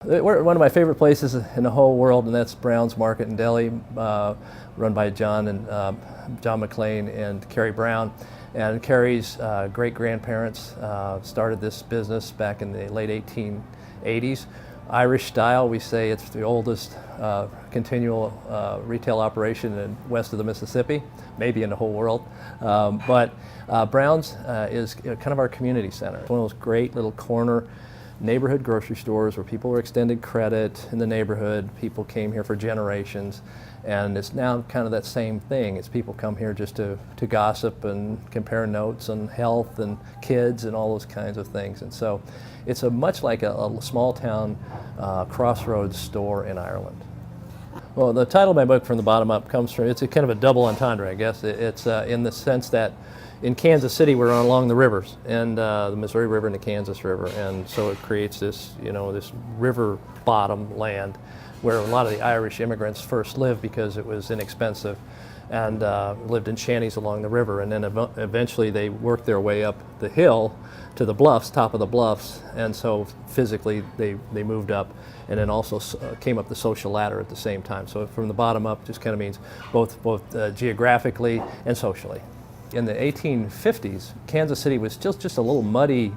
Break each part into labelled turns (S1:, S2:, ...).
S1: We're one of my favorite places in the whole world, and that's Brown's Market in Delhi, run by John McLean and Carrie Brown. And Carrie's great-grandparents started this business back in the late 1880s. Irish style, we say it's the oldest continual retail operation west of the Mississippi, maybe in the whole world. But Brown's is kind of our community center. It's one of those great little corner neighborhood grocery stores where people were extended credit in the neighborhood. People came here for generations, and it's now kind of that same thing. It's people come here just to gossip and compare notes on health and kids and all those kinds of things. And so it's much like a small town crossroads store in Ireland. Well, the title of my book, From the Bottom Up, comes from, it's a kind of a double entendre, I guess. It's in the sense that in Kansas City, we're along the rivers, and the Missouri River and the Kansas River, and so it creates this, this river bottom land where a lot of the Irish immigrants first lived because it was inexpensive, and lived in shanties along the river, and then eventually they worked their way up the hill to the bluffs, top of the bluffs, and so physically they moved up, and then also came up the social ladder at the same time. So from the bottom up just kind of means both geographically and socially. In the 1850s, Kansas City was just a little muddy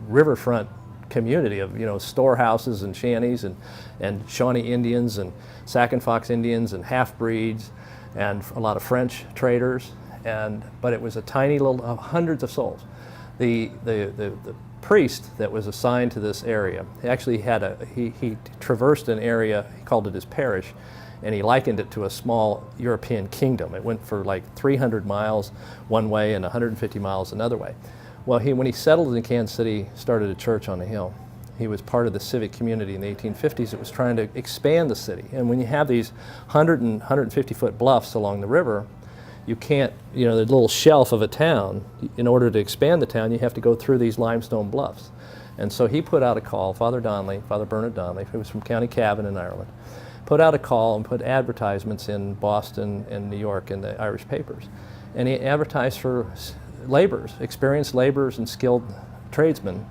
S1: riverfront community of storehouses and shanties and Shawnee Indians and Sac and Fox Indians and half-breeds and a lot of French traders, but it was a tiny little hundreds of souls. The priest that was assigned to this area, he actually he traversed an area, he called it his parish, and he likened it to a small European kingdom. It went for like 300 miles one way and 150 miles another way. Well, when he settled in Kansas City, started a church on the hill. He was part of the civic community in the 1850s. It was trying to expand the city. And when you have these 100 and 150-foot bluffs along the river, you can't, the little shelf of a town, in order to expand the town, you have to go through these limestone bluffs. And so he put out a call, Father Bernard Donnelly, who was from County Cavan in Ireland, put out a call and put advertisements in Boston and New York in the Irish papers. And he advertised for laborers, experienced laborers and skilled tradesmen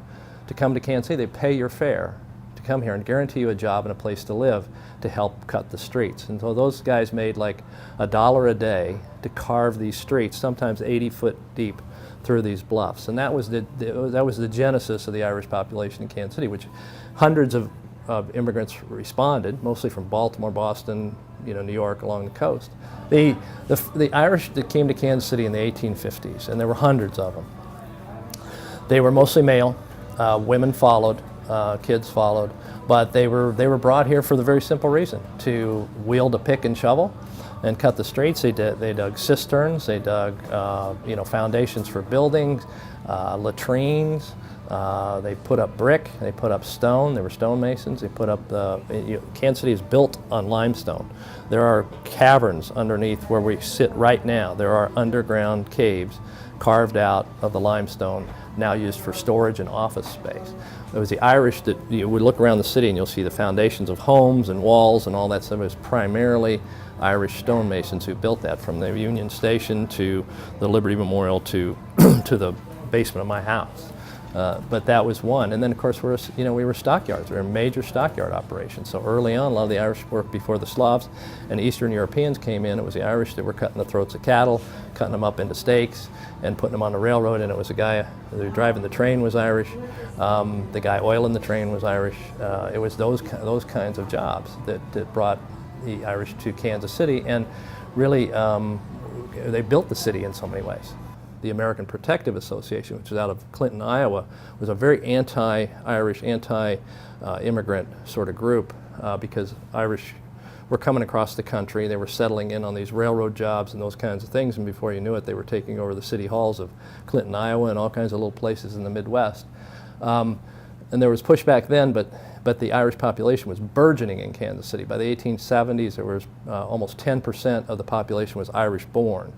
S1: to come to Kansas City. They pay your fare to come here and guarantee you a job and a place to live to help cut the streets. And so those guys made like $1 a day to carve these streets, sometimes 80 foot deep, through these bluffs. And that was the genesis of the Irish population in Kansas City, which hundreds of immigrants responded, mostly from Baltimore, Boston, New York, along the coast. The Irish that came to Kansas City in the 1850s, and there were hundreds of them, they were mostly male. Women followed, kids followed, but they were brought here for the very simple reason: to wield a pick and shovel and cut the streets. They dug cisterns, they dug foundations for buildings, latrines. They put up brick, they put up stone, they were stonemasons, they put up Kansas City is built on limestone. There are caverns underneath where we sit right now. There are underground caves carved out of the limestone, now used for storage and office space. It was the Irish that, you would look around the city and you'll see the foundations of homes and walls and all that stuff. It was primarily Irish stonemasons who built that, from the Union Station to the Liberty Memorial to the basement of my house. But that was one. And then, of course, we were stockyards. We were a major stockyard operation. So early on, a lot of the Irish worked before the Slavs and Eastern Europeans came in. It was the Irish that were cutting the throats of cattle, cutting them up into steaks, and putting them on the railroad. And it was a guy who was driving the train was Irish. The guy oiling the train was Irish. It was those kinds of jobs that brought the Irish to Kansas City, and really they built the city in so many ways. The American Protective Association, which is out of Clinton, Iowa, was a very anti-Irish, anti-immigrant sort of group because Irish were coming across the country. They were settling in on these railroad jobs and those kinds of things, and before you knew it, they were taking over the city halls of Clinton, Iowa, and all kinds of little places in the Midwest. And there was pushback then, but the Irish population was burgeoning in Kansas City. By the 1870s, there was almost 10% of the population was Irish-born.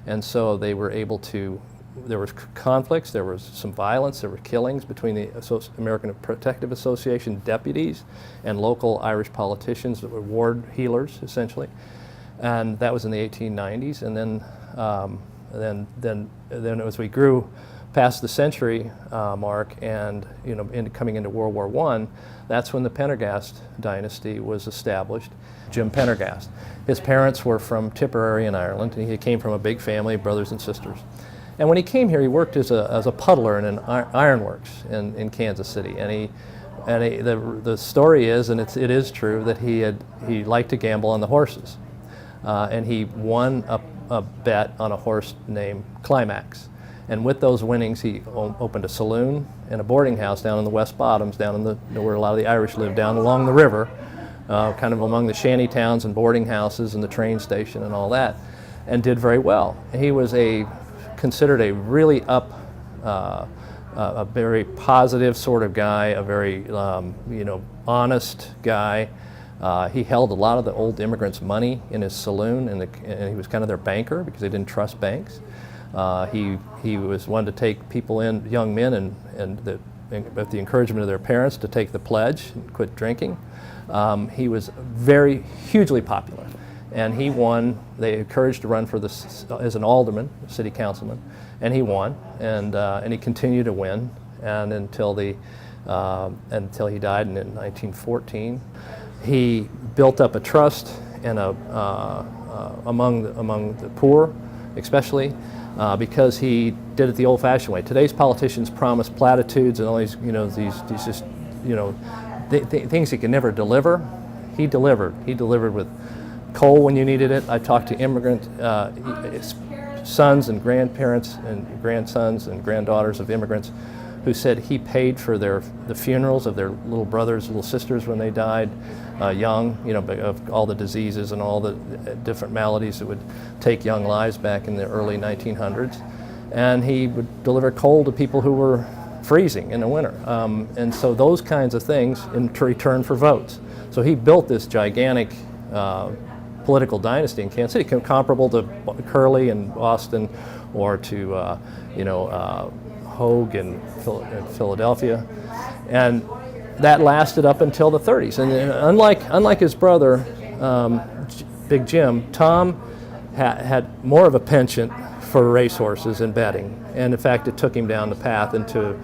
S1: And so they were able to, there was conflicts, there was some violence, there were killings between the American Protective Association deputies and local Irish politicians that were ward healers, essentially. And that was in the 1890s. And then as we grew past the century mark and coming into World War I, that's when the Pendergast dynasty was established. Jim Pendergast. His parents were from Tipperary in Ireland, and he came from a big family of brothers and sisters. And when he came here, he worked as a puddler in an ironworks in Kansas City. The story is, and it is true, that he liked to gamble on the horses, and he won a bet on a horse named Climax. And with those winnings, he opened a saloon and a boarding house down in the West Bottoms, down in where a lot of the Irish live, down along the river, kind of among the shanty towns and boarding houses and the train station and all that, and did very well. He was considered a really a very positive sort of guy, a very honest guy. He held a lot of the old immigrants' money in his saloon, and he was kind of their banker because they didn't trust banks. He was one to take people in, young men, with the encouragement of their parents, to take the pledge and quit drinking. He was hugely popular, and he won. They encouraged to run for as an alderman, city councilman, and he won, and he continued to win, and until he died in 1914. He built up a trust and among the poor, especially. Because he did it the old-fashioned way. Today's politicians promise platitudes and all these, these just, things he can never deliver. He delivered. He delivered with coal when you needed it. I talked to immigrant sons and grandparents and grandsons and granddaughters of immigrants who said he paid for the funerals of their little brothers, little sisters when they died young, of all the diseases and all the different maladies that would take young lives back in the early 1900s. And he would deliver coal to people who were freezing in the winter. And so those kinds of things in return for votes. So he built this gigantic political dynasty in Kansas City, comparable to Curley in Boston, or to Hogue in Philadelphia, and that lasted up until the 30s. And unlike his brother, Big Jim, Tom had more of a penchant for racehorses and betting, and in fact, it took him down the path into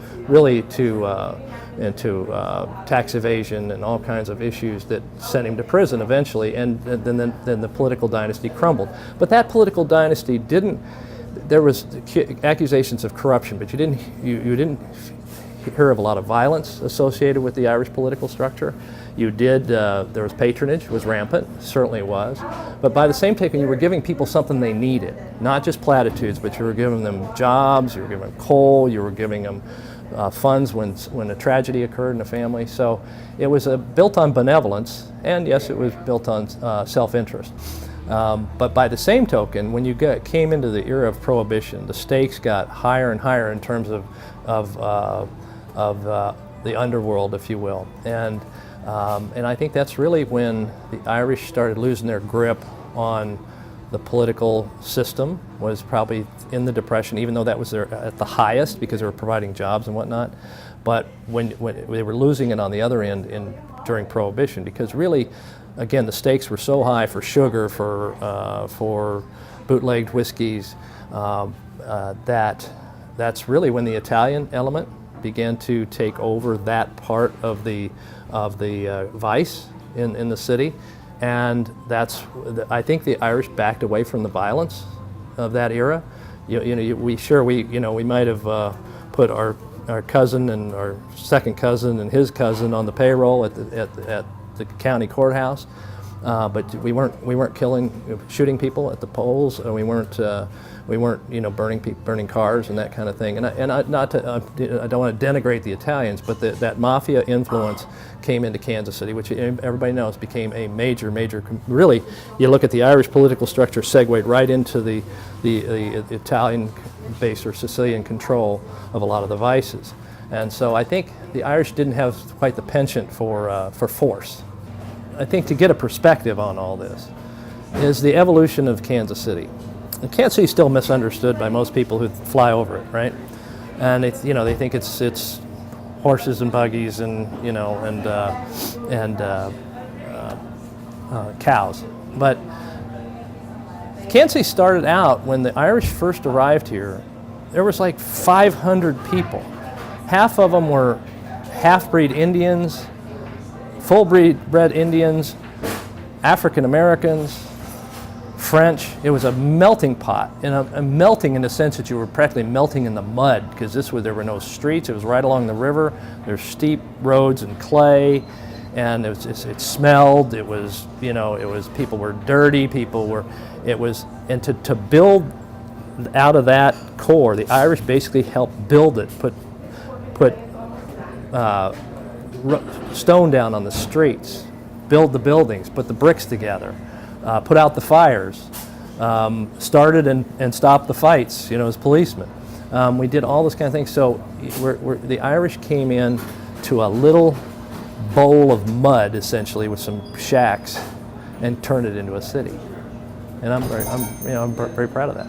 S1: tax evasion and all kinds of issues that sent him to prison eventually, and then the political dynasty crumbled. But that political dynasty didn't. There was accusations of corruption, but you didn't hear of a lot of violence associated with the Irish political structure. You did. There was patronage, was rampant, certainly was. But by the same token, you were giving people something they needed, not just platitudes, but you were giving them jobs, you were giving them coal, you were giving them funds when a tragedy occurred in a family. So it was built on benevolence, and yes, it was built on self-interest. But by the same token, when you came into the era of Prohibition, the stakes got higher and higher in terms of the underworld, if you will, and I think that's really when the Irish started losing their grip on the political system. Was probably in the Depression, even though that was at the highest because they were providing jobs and whatnot. But when they were losing it on the other end during Prohibition, because really, again, the stakes were so high for sugar, for bootlegged whiskeys, that's really when the Italian element began to take over that part of the vice in the city, and I think the Irish backed away from the violence of that era. We might have put our cousin and our second cousin and his cousin on the payroll at the county courthouse, but we weren't shooting people at the polls, and we weren't burning cars and that kind of thing. I don't want to denigrate the Italians, but that mafia influence came into Kansas City, which everybody knows became a major. Really, you look at the Irish political structure segued right into the Italian base or Sicilian control of a lot of the vices. And so I think the Irish didn't have quite the penchant for force. I think to get a perspective on all this is the evolution of Kansas City. And Kansas City is still misunderstood by most people who fly over it, right? And they think it's horses and buggies and cows. But Kansas City started out when the Irish first arrived here there was like 500 people. Half of them were half-breed Indians, full-bred Indians, African Americans, French. It was a melting pot, and a melting in the sense that you were practically melting in the mud, because there were no streets. It was right along the river. There's steep roads and clay, and it smelled. It was, people were dirty. And to build out of that core, the Irish basically helped build it, put stone down on the streets, build the buildings, put the bricks together, put out the fires, started and stopped the fights, as policemen. We did all this kind of thing. So the Irish came in to a little bowl of mud, essentially, with some shacks, and turned it into a city. And I'm very proud of that.